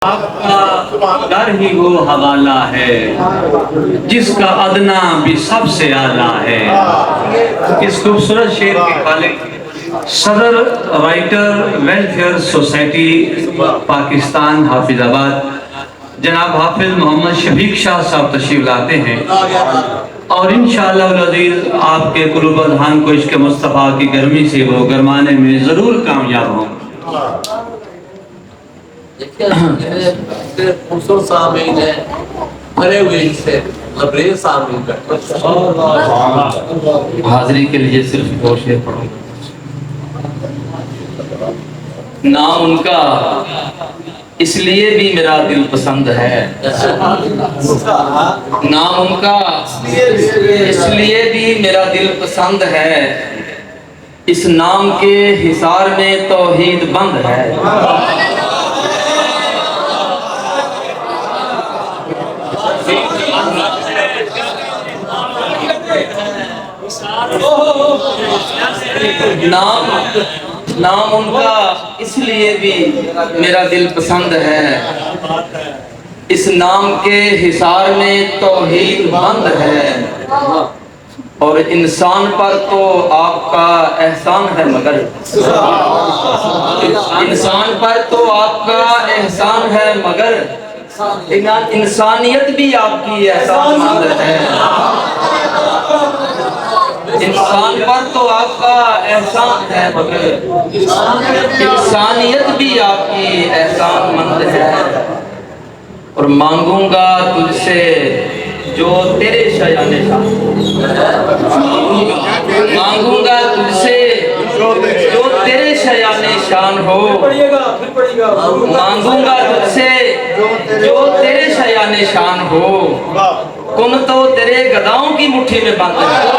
آپ کا در ہی وہ حوالہ ہے جس کا ادنا بھی سب سے اعلیٰ ہے۔ اس خوبصورت شعر کے خالق صدر رائٹر ویلفیئر سوسائٹی پاکستان حافظ آباد جناب حافظ محمد شفیق شاہ صاحب تشریف لاتے ہیں، اور انشاءاللہ العزیز آپ کے قلوب اذہان کو عشق مصطفیٰ کی گرمی سے وہ گرمانے میں ضرور کامیاب ہوں۔ خوبصورت سامعین ہیں، بھرے ہوئے سے لبریز سامعین بیٹھے حاضری کے لیے صرف دو شعر پڑھوں۔ نام ان کا اس لیے بھی میرا دل پسند ہے، نام ان کا اس لیے بھی میرا دل پسند ہے، اس نام کے حصار میں توحید بند ہے۔ نام ان کا اس لیے بھی میرا دل پسند ہے، اس نام کے حصار میں توحید بند ہے، اور انسان پر تو آپ کا احسان ہے مگر انسان پر تو آپ کا احسان ہے مگر انسانیت بھی آپ کی احسان مند ہے۔ انسان پر تو آپ کا احسان ہے مگر انسانیت بھی آپ کی احسان مند ہے، اور مانگوں گا تجھ سے جو تیرے شایان شان، مانگوں گا تجھ سے جو تیرے شایان شان ہو، مانگوں گا تجھ سے جو تیرے شایان شان ہو، کن تو تیرے گداؤں کی مٹھی میں بند ہے۔